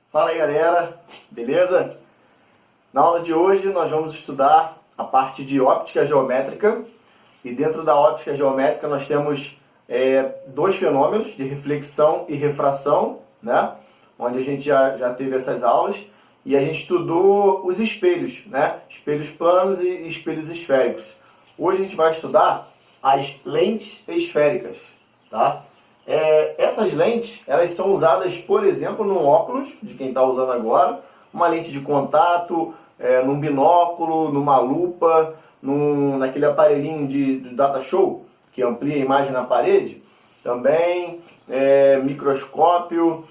Fala aí, galera, beleza? Na aula de hoje nós vamos estudar a parte de óptica geométrica, e dentro da óptica geométrica nós temos dois fenômenos de reflexão e refração, né? Onde a gente já teve essas aulas, e a gente estudou os espelhos, né? Espelhos planos e espelhos esféricos. Hoje a gente vai estudar as lentes esféricas, tá? Essas lentes, elas são usadas, por exemplo, num óculos, de quem está usando agora, uma lente de contato, num binóculo, numa lupa, naquele aparelhinho de data show, que amplia a imagem na parede, também, microscópio,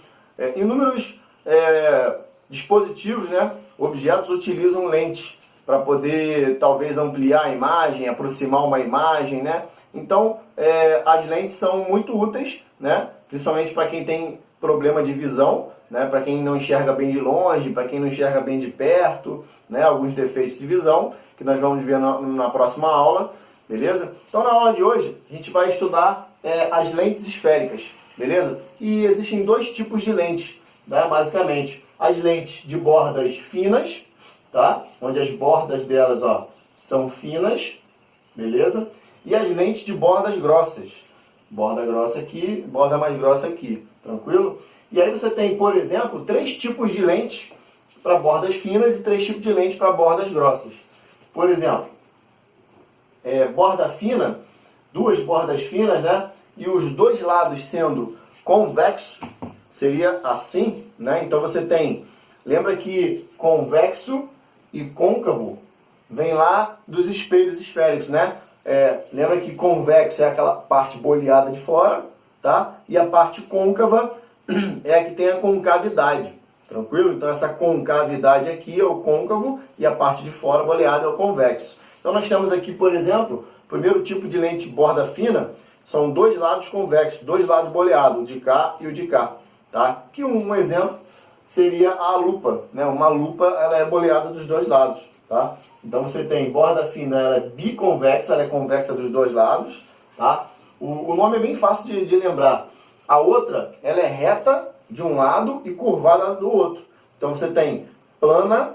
inúmeros dispositivos, né, objetos utilizam lentes para poder, talvez, ampliar a imagem, aproximar uma imagem, né? Então, as lentes são muito úteis, né? Principalmente para quem tem problema de visão, né? Para quem não enxerga bem de longe, para quem não enxerga bem de perto, né? Alguns defeitos de visão, que nós vamos ver na próxima aula, beleza? Então, na aula de hoje, a gente vai estudar as lentes esféricas, beleza? E existem dois tipos de lentes, né? Basicamente, as lentes de bordas finas, tá? Onde as bordas delas, ó, são finas, beleza? E as lentes de bordas grossas. Borda grossa aqui, borda mais grossa aqui, tranquilo? E aí você tem, por exemplo, três tipos de lentes para bordas finas e três tipos de lentes para bordas grossas. Por exemplo, borda fina, duas bordas finas, né? E os dois lados sendo convexo, seria assim, né? Então você tem, lembra que convexo e côncavo vem lá dos espelhos esféricos, né? Lembra que convexo é aquela parte boleada de fora, tá? E a parte côncava é a que tem a concavidade, tranquilo? Então essa concavidade aqui é o côncavo e a parte de fora boleada é o convexo. Então nós temos aqui, por exemplo, o primeiro tipo de lente borda fina são dois lados convexos, dois lados boleados, o de cá e o de cá, tá? Que um exemplo seria a lupa, né? Uma lupa, ela é boleada dos dois lados, tá? Então você tem borda fina, ela é biconvexa, ela é convexa dos dois lados, tá? O nome é bem fácil de lembrar. A outra, ela é reta de um lado e curvada do outro. Então você tem plana,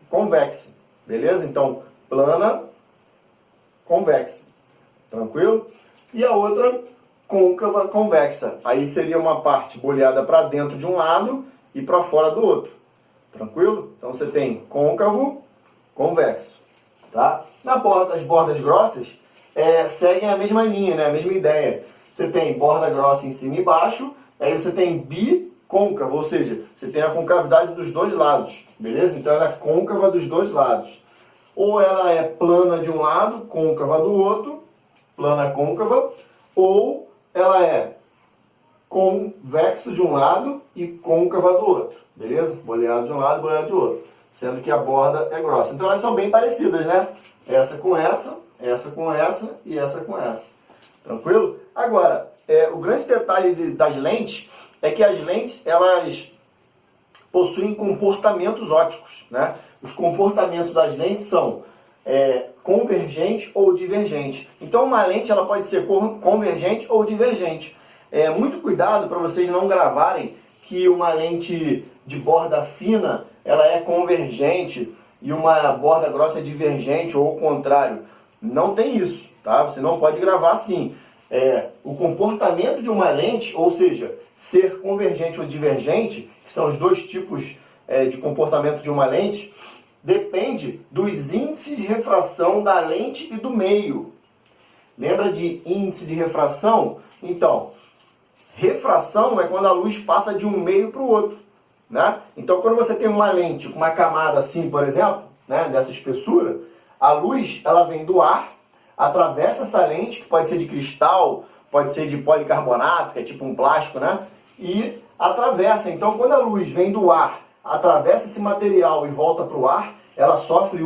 convexa, beleza? Então, plana, convexa, tranquilo? E a outra, côncava, convexa. Aí seria uma parte boleada para dentro de um lado e para fora do outro, tranquilo? Então você tem côncavo, convexo, tá? As bordas grossas seguem a mesma linha, né? A mesma ideia. Você tem borda grossa em cima e embaixo, aí você tem bicôncavo, ou seja, você tem a concavidade dos dois lados, beleza? Então ela é côncava dos dois lados. Ou ela é plana de um lado, côncava do outro, plana côncava, ou ela é convexo de um lado e côncava do outro, beleza? Boleado de um lado, boleado do outro, sendo que a borda é grossa. Então elas são bem parecidas, né? Essa com essa, essa com essa e essa com essa, tranquilo? Agora, o grande detalhe das lentes é que as lentes, elas possuem comportamentos ópticos, né? Os comportamentos das lentes são convergente ou divergente. Então uma lente, ela pode ser convergente ou divergente. Muito cuidado para vocês não gravarem que uma lente de borda fina ela é convergente e uma borda grossa é divergente, ou o contrário. Não tem isso, tá? Você não pode gravar assim. O comportamento de uma lente, ou seja, ser convergente ou divergente, que são os dois tipos de comportamento de uma lente, depende dos índices de refração da lente e do meio. Lembra de índice de refração? Então, refração é quando a luz passa de um meio para o outro, né? Então, quando você tem uma lente com uma camada assim, por exemplo, né, dessa espessura, a luz ela vem do ar, atravessa essa lente, que pode ser de cristal, pode ser de policarbonato, que é tipo um plástico, né? E atravessa. Então, quando a luz vem do ar, atravessa esse material e volta para o ar, ela sofre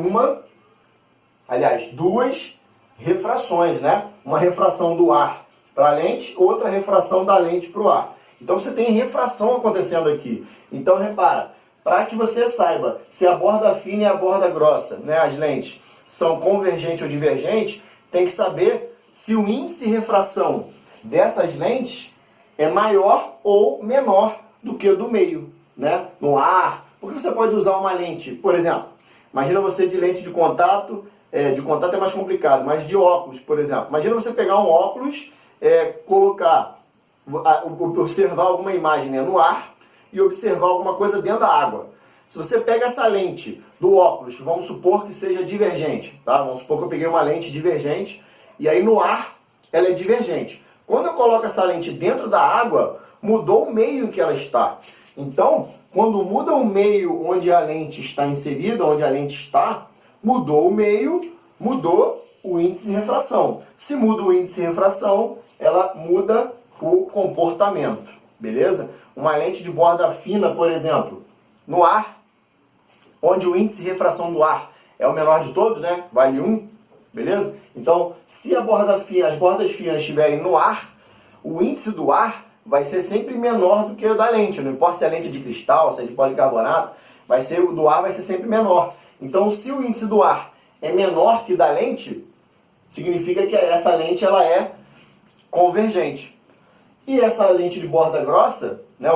duas refrações, né? Uma refração do ar para a lente, outra refração da lente para o ar. Então você tem refração acontecendo aqui. Então repara, para que você saiba se a borda fina e a borda grossa, né, as lentes, são convergentes ou divergentes, tem que saber se o índice de refração dessas lentes é maior ou menor do que o do meio. né, no ar. Porque você pode usar uma lente, por exemplo, imagina você de lente de contato é mais complicado, mas de óculos, por exemplo. Imagina você pegar um óculos, colocar, observar alguma imagem, né, no ar e observar alguma coisa dentro da água. Se você pega essa lente do óculos, vamos supor que seja divergente, tá? Vamos supor que eu peguei uma lente divergente e aí no ar ela é divergente. Quando eu coloco essa lente dentro da água, mudou o meio em que ela está. Então, quando muda o meio onde a lente está inserida, onde a lente está, mudou o meio, mudou o índice de refração. Se muda o índice de refração, ela muda o comportamento, beleza? Uma lente de borda fina, por exemplo, no ar, onde o índice de refração do ar é o menor de todos, né? Vale 1, beleza? Então, se as bordas finas estiverem no ar, o índice do ar vai ser sempre menor do que o da lente. Não importa se é lente de cristal, se é de policarbonato, o do ar vai ser sempre menor. Então, se o índice do ar é menor que da lente, significa que essa lente ela é convergente. E essa lente de borda grossa, né,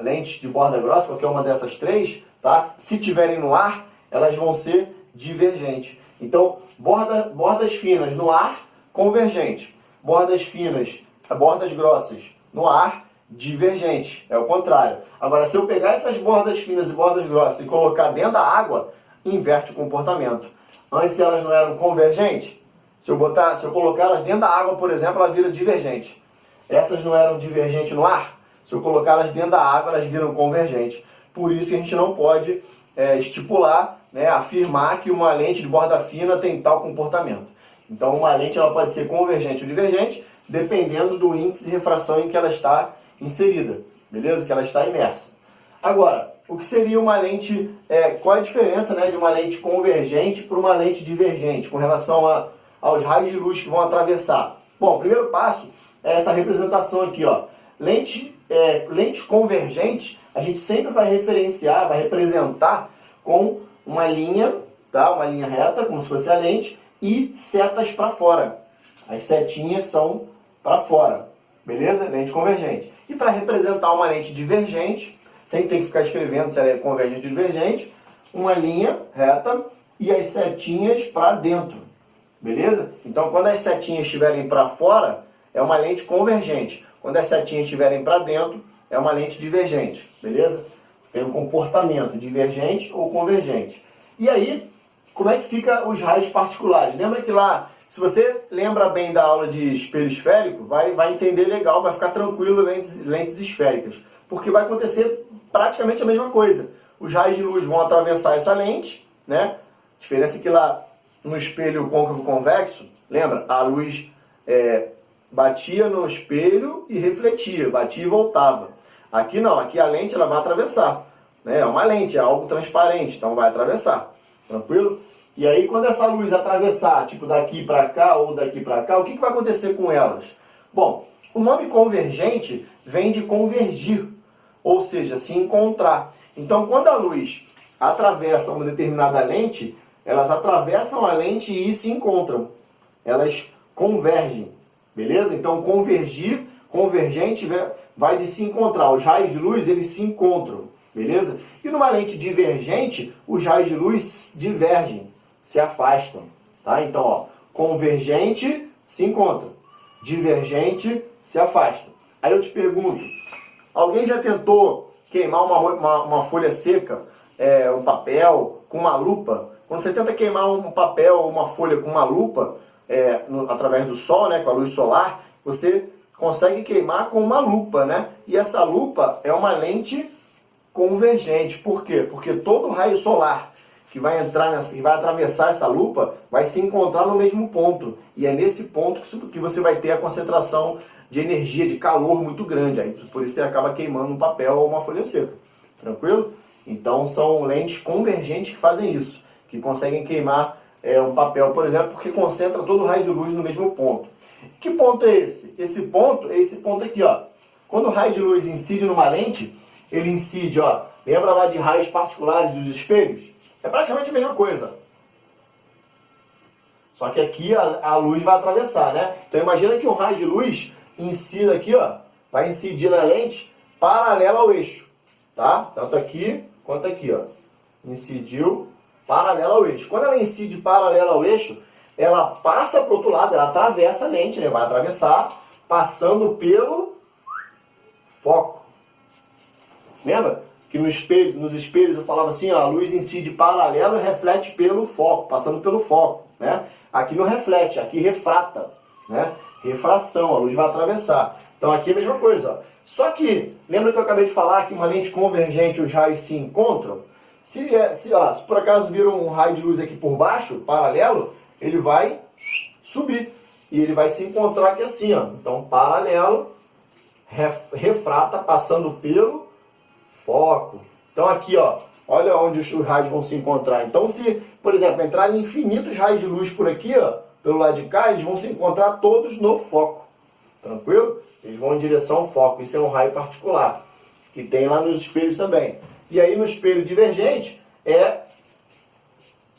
lente de borda grossa, qualquer uma dessas três, tá? Se tiverem no ar, elas vão ser divergentes. Então, bordas finas no ar, convergente. Bordas grossas no ar, divergente. É o contrário. Agora, se eu pegar essas bordas finas e bordas grossas e colocar dentro da água, inverte o comportamento. Antes elas não eram convergentes. Se eu colocar elas dentro da água, por exemplo, ela vira divergente. Essas não eram divergentes no ar. Se eu colocar elas dentro da água, elas viram convergentes. Por isso que a gente não pode estipular, né, afirmar que uma lente de borda fina tem tal comportamento. Então, uma lente ela pode ser convergente ou divergente, dependendo do índice de refração em que ela está inserida, beleza? Que ela está imersa. Agora, o que seria uma lente, qual é a diferença, né, de uma lente convergente para uma lente divergente, com relação aos raios de luz que vão atravessar? Bom, o primeiro passo é essa representação aqui, ó. Lente convergente, a gente sempre vai representar com uma linha, tá? Uma linha reta, como se fosse a lente, e setas para fora. As setinhas são para fora, beleza? Lente convergente. E para representar uma lente divergente, sem ter que ficar escrevendo se ela é convergente ou divergente, uma linha reta e as setinhas para dentro, beleza? Então, quando as setinhas estiverem para fora, é uma lente convergente. Quando as setinhas estiverem para dentro, é uma lente divergente, beleza? Tem um comportamento divergente ou convergente. E aí, como é que fica os raios particulares? Lembra que lá, se você lembra bem da aula de espelho esférico, vai entender legal, vai ficar tranquilo lentes esféricas. Porque vai acontecer praticamente a mesma coisa. Os raios de luz vão atravessar essa lente, né? A diferença é que lá no espelho côncavo convexo, lembra? A luz batia no espelho e refletia, batia e voltava. Aqui não, aqui a lente ela vai atravessar. Né? É uma lente, é algo transparente, então vai atravessar. Tranquilo? E aí quando essa luz atravessar, tipo daqui para cá ou daqui para cá, o que vai acontecer com elas? Bom, o nome convergente vem de convergir, ou seja, se encontrar. Então quando a luz atravessa uma determinada lente, elas atravessam a lente e se encontram. Elas convergem. Beleza? Então, convergente vai de se encontrar. Os raios de luz, eles se encontram. Beleza? E numa lente divergente, os raios de luz divergem, se afastam. Tá? Então, ó, convergente se encontra. Divergente se afasta. Aí eu te pergunto, alguém já tentou queimar uma folha seca, um papel, com uma lupa? Quando você tenta queimar um papel ou uma folha com uma lupa, através do sol, né, com a luz solar, você consegue queimar com uma lupa, né? E essa lupa é uma lente convergente. Por quê? Porque todo raio solar que vai atravessar essa lupa vai se encontrar no mesmo ponto. E é nesse ponto que você vai ter a concentração de energia, de calor muito grande. Aí, por isso você acaba queimando um papel ou uma folha seca. Tranquilo? Então são lentes convergentes que fazem isso, que conseguem queimar um papel, por exemplo, porque concentra todo o raio de luz no mesmo ponto. Que ponto é esse? Esse ponto é esse ponto aqui, ó. Quando o raio de luz incide numa lente, ele incide, ó. Lembra lá de raios particulares dos espelhos? É praticamente a mesma coisa. Só que aqui a luz vai atravessar, né? Então imagina que um raio de luz incida aqui, ó. Vai incidir na lente paralela ao eixo. tá? Tanto aqui quanto aqui, ó. Incidiu paralela ao eixo. Quando ela incide paralela ao eixo, ela passa para o outro lado, ela atravessa a lente, né? Vai atravessar, passando pelo foco. Lembra que nos espelhos eu falava assim, ó, a luz incide paralelo e reflete pelo foco, passando pelo foco, né? Aqui não reflete, aqui refrata, né? Refração, a luz vai atravessar. Então aqui é a mesma coisa, ó. Só que, lembra que eu acabei de falar que uma lente convergente os raios se encontram? Se por acaso vir um raio de luz aqui por baixo, paralelo, ele vai subir. E ele vai se encontrar aqui assim, ó. Então, paralelo, refrata passando pelo foco. Então aqui, ó, olha onde os raios vão se encontrar. Então, se, por exemplo, entrarem infinitos raios de luz por aqui, ó, pelo lado de cá, eles vão se encontrar todos no foco. Tranquilo? Eles vão em direção ao foco. Isso é um raio particular, que tem lá nos espelhos também. E aí no espelho divergente é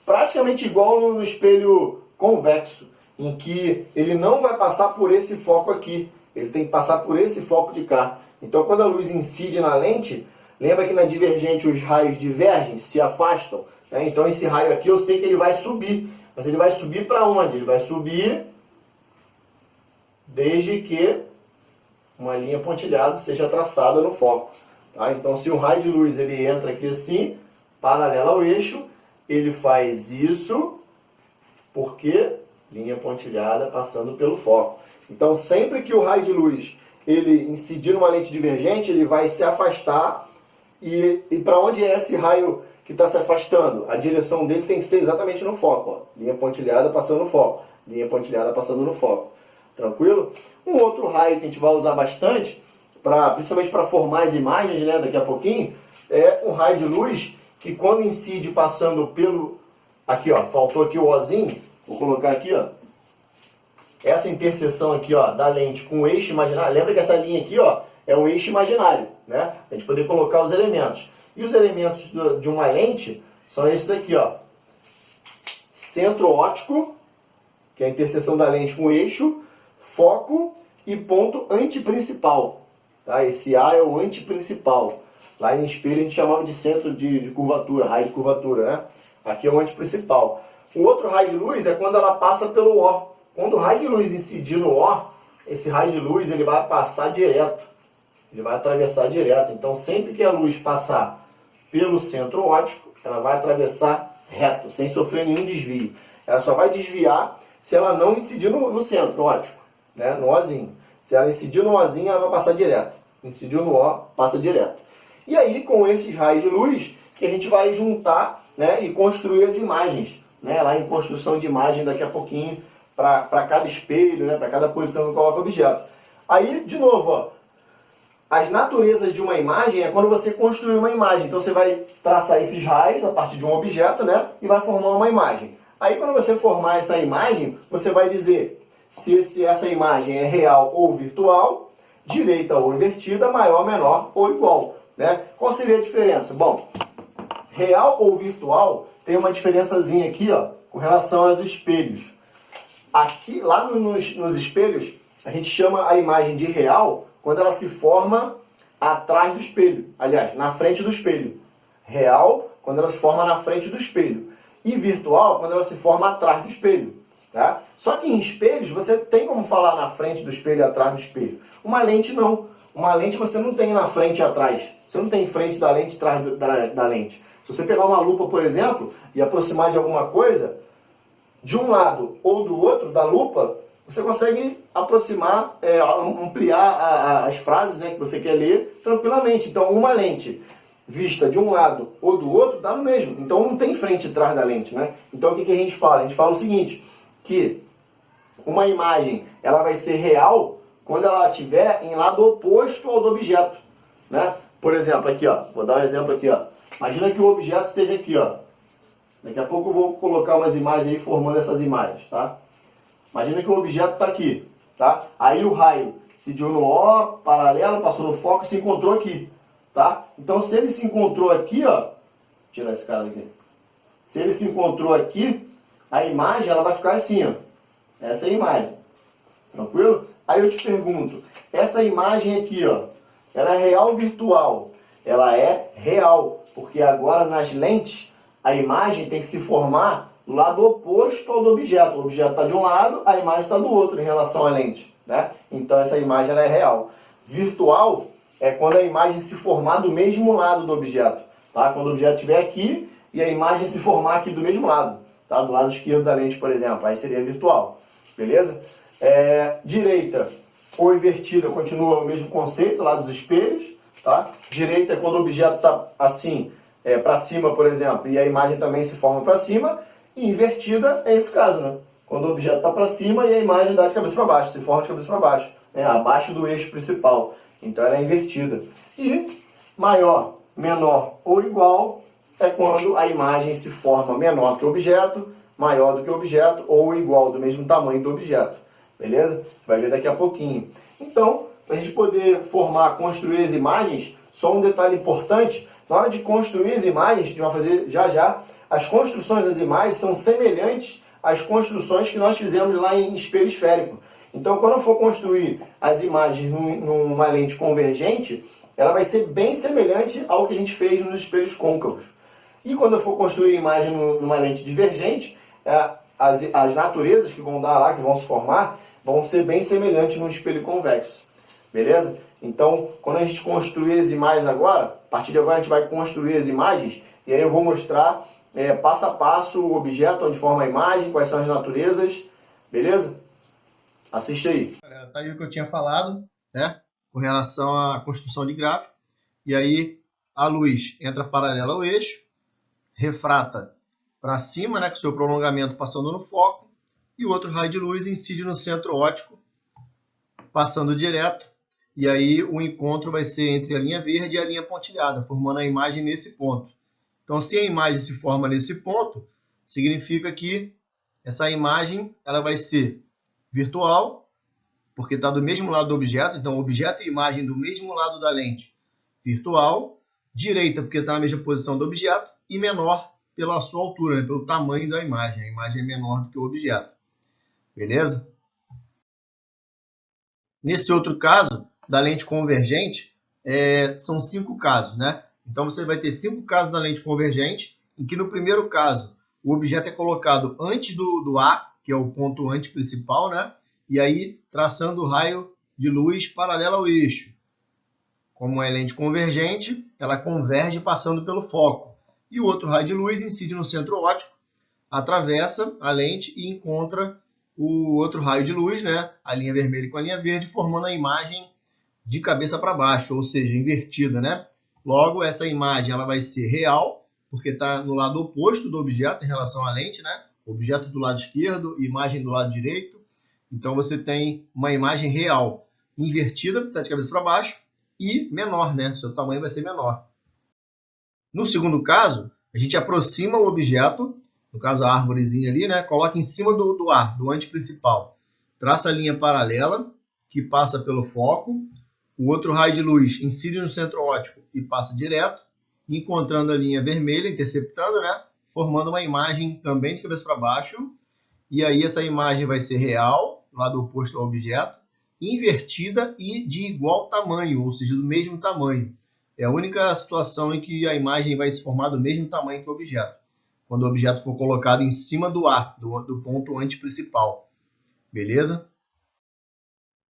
praticamente igual no espelho convexo, em que ele não vai passar por esse foco aqui. Ele tem que passar por esse foco de cá. Então quando a luz incide na lente, lembra que na divergente os raios divergem, se afastam, né? Então esse raio aqui eu sei que ele vai subir. Mas ele vai subir para onde? Ele vai subir desde que uma linha pontilhada seja traçada no foco. Tá? Então, se o raio de luz ele entra aqui assim, paralelo ao eixo, ele faz isso, porque linha pontilhada passando pelo foco. Então, sempre que o raio de luz ele incidir numa lente divergente, ele vai se afastar. E para onde é esse raio que está se afastando? A direção dele tem que ser exatamente no foco. Ó. Linha pontilhada passando no foco. Linha pontilhada passando no foco. Tranquilo? Um outro raio que a gente vai usar bastante, principalmente para formar as imagens, né, daqui a pouquinho, é um raio de luz que quando incide passando pelo... Aqui, ó, faltou aqui o Ozinho. Vou colocar aqui, ó. Essa interseção aqui, ó, da lente com o eixo imaginário. Lembra que essa linha aqui, ó, é um eixo imaginário, né? A gente poder colocar os elementos. E os elementos de uma lente são esses aqui, ó. Centro óptico, que é a interseção da lente com o eixo, foco e ponto antiprincipal. Tá? Esse A é o antiprincipal. Lá em espelho a gente chamava de centro de curvatura, raio de curvatura, né? Aqui é o antiprincipal. O outro raio de luz é quando ela passa pelo O. Quando o raio de luz incidir no O, esse raio de luz ele vai passar direto. Ele vai atravessar direto. Então sempre que a luz passar pelo centro óptico, ela vai atravessar reto, sem sofrer nenhum desvio. Ela só vai desviar se ela não incidir no centro óptico, né? No Ozinho. Se ela incidir no Ozinho, ela vai passar direto. Incidiu no O, passa direto. E aí, com esses raios de luz, que a gente vai juntar, né, e construir as imagens, né, lá em construção de imagem daqui a pouquinho, para cada espelho, né, para cada posição que coloca o objeto. Aí, de novo, ó, as naturezas de uma imagem é quando você construi uma imagem. Então você vai traçar esses raios a partir de um objeto, né, e vai formar uma imagem. Aí quando você formar essa imagem, você vai dizer se essa imagem é real ou virtual, direita ou invertida, maior, menor ou igual, né? Qual seria a diferença? Bom, real ou virtual tem uma diferençazinha aqui, ó, com relação aos espelhos. Aqui, lá nos espelhos, a gente chama a imagem de real quando ela se forma atrás do espelho. Aliás, na frente do espelho. Real, quando ela se forma na frente do espelho. E virtual, quando ela se forma atrás do espelho. Tá? Só que em espelhos, você tem como falar na frente do espelho e atrás do espelho. Uma lente não. Uma lente você não tem na frente e atrás. Você não tem frente da lente e atrás da lente. Se você pegar uma lupa, por exemplo, e aproximar de alguma coisa, de um lado ou do outro da lupa, você consegue aproximar, ampliar as frases, né, que você quer ler tranquilamente. Então, uma lente vista de um lado ou do outro dá no mesmo. Então, não tem frente e trás da lente, né? Então, o que a gente fala? A gente fala o seguinte, que uma imagem ela vai ser real quando ela estiver em lado oposto ao do objeto, né? Por exemplo, aqui, ó, vou dar um exemplo aqui, ó. Imagina que o objeto esteja aqui, ó. Daqui a pouco eu vou colocar umas imagens aí formando essas imagens, tá? Imagina que o objeto está aqui, tá? Aí o raio incidiu no O, paralelo, passou no foco e se encontrou aqui, tá? Então se ele se encontrou aqui, ó, vou tirar esse cara daqui. Se ele se encontrou aqui, a imagem ela vai ficar assim, ó. Essa é a imagem. Tranquilo? Aí eu te pergunto, essa imagem aqui, ó, ela é real ou virtual? ela é real, porque agora nas lentes a imagem tem que se formar do lado oposto ao do objeto. O objeto está de um lado, a imagem está do outro em relação à lente, né? Então essa imagem ela é real. Virtual é quando a imagem se formar do mesmo lado do objeto, tá? Quando o objeto estiver aqui e a imagem se formar aqui do mesmo lado, tá? Do lado esquerdo da lente, por exemplo, aí seria virtual, beleza? Direita ou invertida continua o mesmo conceito lá dos espelhos, tá? Direita é quando o objeto está assim, para cima, por exemplo, e a imagem também se forma para cima, e invertida é esse caso, né? Quando o objeto está para cima e a imagem dá de cabeça para baixo, se forma de cabeça para baixo, né? Abaixo do eixo principal. Então ela é invertida. E maior, menor ou igual é quando a imagem se forma menor que o objeto, maior do que o objeto ou igual, do mesmo tamanho do objeto. Beleza? Vai ver daqui a pouquinho. Então, para a gente poder formar, construir as imagens, só um detalhe importante, na hora de construir as imagens, a gente vai fazer já já, as construções das imagens são semelhantes às construções que nós fizemos lá em espelho esférico. Então, quando eu for construir as imagens numa lente convergente, ela vai ser bem semelhante ao que a gente fez nos espelhos côncavos. E quando eu for construir a imagem numa lente divergente, as naturezas que vão dar lá, que vão se formar, vão ser bem semelhantes no espelho convexo. Beleza? Então, quando a gente construir as imagens agora, a partir de agora a gente vai construir as imagens, e aí eu vou mostrar passo a passo o objeto, onde forma a imagem, quais são as naturezas, beleza? Assiste aí. Tá aí o que eu tinha falado, né? Com relação à construção de gráfico. E aí a luz entra paralela ao eixo, refrata para cima, né? Com seu prolongamento passando no foco, e o outro raio de luz incide no centro óptico, passando direto. E aí o encontro vai ser entre a linha verde e a linha pontilhada, formando a imagem nesse ponto. Então, se a imagem se forma nesse ponto, significa que essa imagem ela vai ser virtual, porque está do mesmo lado do objeto, então objeto e imagem do mesmo lado da lente, virtual, direita porque está na mesma posição do objeto, e menor pela sua altura, né, pelo tamanho da imagem. A imagem é menor do que o objeto. Beleza? Nesse outro caso, da lente convergente, são 5 casos, né? Então você vai ter 5 casos da lente convergente, em que no primeiro caso, o objeto é colocado antes do A, que é o ponto antiprincipal, né? E aí traçando o raio de luz paralelo ao eixo. Como é lente convergente, ela converge passando pelo foco. E o outro raio de luz incide no centro óptico, atravessa a lente e encontra o outro raio de luz, né? A linha vermelha com a linha verde, formando a imagem de cabeça para baixo, ou seja, invertida, né? Logo, essa imagem ela vai ser real, porque está no lado oposto do objeto em relação à lente, né? Objeto do lado esquerdo, imagem do lado direito. Então, você tem uma imagem real invertida, está de cabeça para baixo, e menor, né? Seu tamanho vai ser menor. No segundo caso, a gente aproxima o objeto, no caso a árvorezinha ali, né? Coloca em cima do ar, do antiprincipal. Traça a linha paralela, que passa pelo foco. O outro raio de luz incide no centro óptico e passa direto, encontrando a linha vermelha, interceptando, né? Formando uma imagem também de cabeça para baixo. E aí essa imagem vai ser real, lado oposto ao objeto, invertida e de igual tamanho, ou seja, do mesmo tamanho. É a única situação em que a imagem vai se formar do mesmo tamanho que o objeto, quando o objeto for colocado em cima do A, do ponto antiprincipal. Beleza?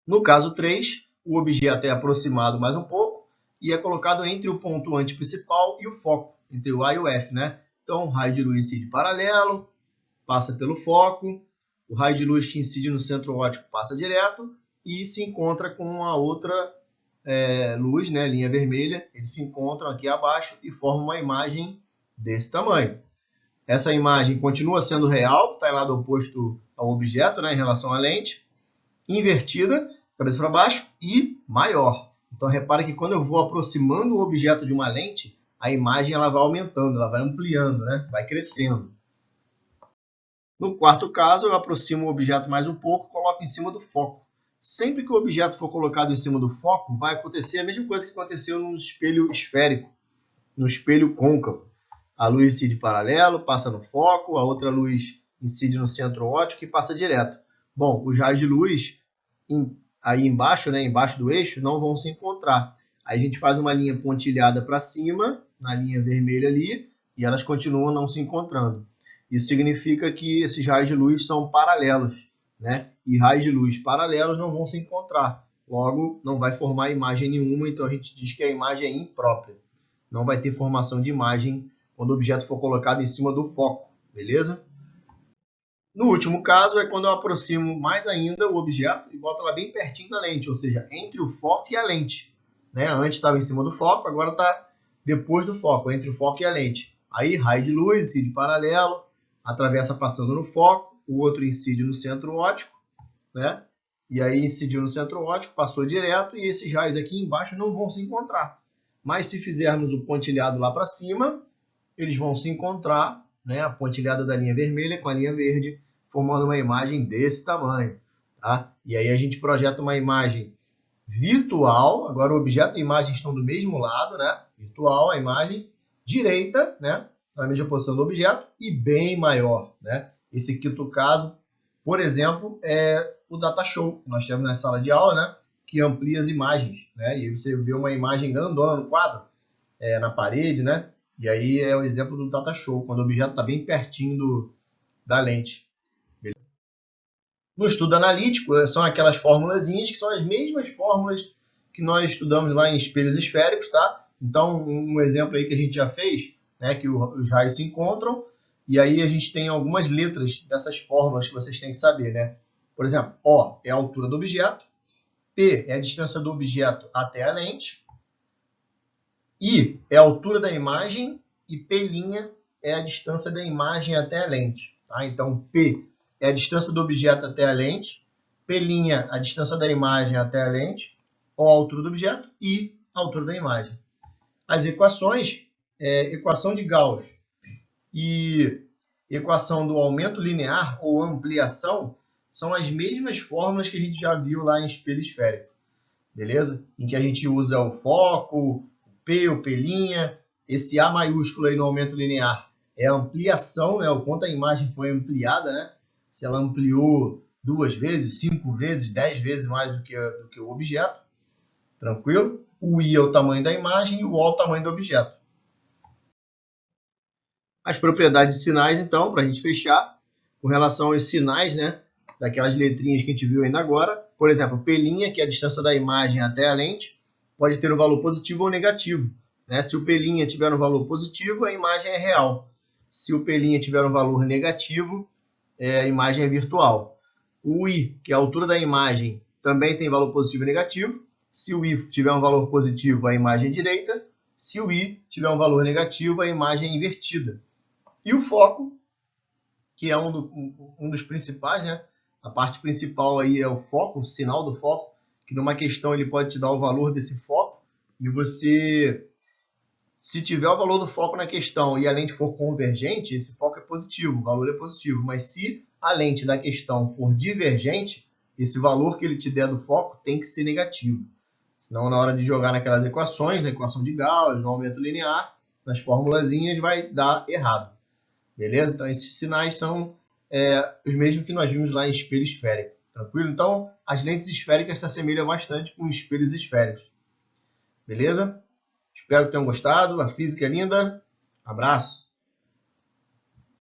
No caso 3, o objeto é aproximado mais um pouco e é colocado entre o ponto antiprincipal e o foco, entre o A e o F, né? Então, o raio de luz incide paralelo, passa pelo foco, o raio de luz que incide no centro óptico passa direto e se encontra com a outra luz, né, linha vermelha. Eles se encontram aqui abaixo e formam uma imagem desse tamanho. Essa imagem continua sendo real, está em lado oposto ao objeto, né, em relação à lente, invertida, cabeça para baixo e maior. Então, repare que quando eu vou aproximando o objeto de uma lente, a imagem ela vai aumentando, ela vai ampliando, né, vai crescendo. No quarto caso, eu aproximo o objeto mais um pouco e coloco em cima do foco. Sempre que o objeto for colocado em cima do foco, vai acontecer a mesma coisa que aconteceu no espelho esférico, no espelho côncavo. A luz incide paralelo, passa no foco, a outra luz incide no centro óptico e passa direto. Bom, os raios de luz aí embaixo, né, embaixo do eixo, não vão se encontrar. Aí a gente faz uma linha pontilhada para cima, na linha vermelha ali, e elas continuam não se encontrando. Isso significa que esses raios de luz são paralelos, né? E raios de luz paralelos não vão se encontrar. Logo, não vai formar imagem nenhuma, então a gente diz que a imagem é imprópria. Não vai ter formação de imagem quando o objeto for colocado em cima do foco, beleza? No último caso, é quando eu aproximo mais ainda o objeto e boto ela bem pertinho da lente, ou seja, entre o foco e a lente. Né? Antes estava em cima do foco, agora está depois do foco, entre o foco e a lente. Aí, raio de luz, incide paralelo, atravessa passando no foco, o outro incide no centro óptico, né? E aí incidiu no centro óptico, passou direto, e esses raios aqui embaixo não vão se encontrar. Mas se fizermos o pontilhado lá para cima, eles vão se encontrar, né? A pontilhada da linha vermelha com a linha verde, formando uma imagem desse tamanho. Tá? E aí a gente projeta uma imagem virtual, agora o objeto e a imagem estão do mesmo lado, né? Virtual, a imagem direita, né? Na mesma posição do objeto e bem maior, né? Esse quinto caso, por exemplo, é o data show que nós temos na sala de aula, né? Que amplia as imagens, né? E aí você vê uma imagem grandona no quadro, na parede, né? E aí é o exemplo do data show, quando o objeto está bem pertinho da lente. Beleza? No estudo analítico, são aquelas formulazinhas que são as mesmas fórmulas que nós estudamos lá em espelhos esféricos, tá? Então, um exemplo aí que a gente já fez, né, que os raios se encontram, e aí a gente tem algumas letras dessas fórmulas que vocês têm que saber, né? Por exemplo, O é a altura do objeto, P é a distância do objeto até a lente, I é a altura da imagem e P' é a distância da imagem até a lente. Tá? Então, P é a distância do objeto até a lente, P' a distância da imagem até a lente, ou a altura do objeto, e a altura da imagem. As equações, equação de Gauss e equação do aumento linear ou ampliação, são as mesmas fórmulas que a gente já viu lá em espelho esférico. Beleza? Em que a gente usa o foco, o P, o P', esse A maiúsculo aí no aumento linear é a ampliação, né? O quanto a imagem foi ampliada, né? Se ela ampliou 2 vezes, 5 vezes, 10 vezes mais do que o objeto. Tranquilo? O I é o tamanho da imagem e o O é o tamanho do objeto. As propriedades de sinais, então, para a gente fechar, com relação aos sinais, né? Daquelas letrinhas que a gente viu ainda agora. Por exemplo, P', que é a distância da imagem até a lente, pode ter um valor positivo ou negativo. Né? Se o P' tiver um valor positivo, a imagem é real. Se o P' tiver um valor negativo, a imagem é virtual. O I, que é a altura da imagem, também tem valor positivo e negativo. Se o I tiver um valor positivo, a imagem é direita. Se o I tiver um valor negativo, a imagem é invertida. E o foco, que é um dos principais, né? A parte principal aí é o foco, o sinal do foco, que numa questão ele pode te dar o valor desse foco, e você, se tiver o valor do foco na questão e a lente for convergente, esse foco é positivo, o valor é positivo. Mas se a lente da questão for divergente, esse valor que ele te der do foco tem que ser negativo. Senão, na hora de jogar naquelas equações, na equação de Gauss, no aumento linear, nas formulazinhas, vai dar errado. Beleza? Então, esses sinais são os mesmos que nós vimos lá em espelho esférico. Tranquilo? Então, as lentes esféricas se assemelham bastante com espelhos esféricos. Beleza? Espero que tenham gostado. A física é linda. Abraço!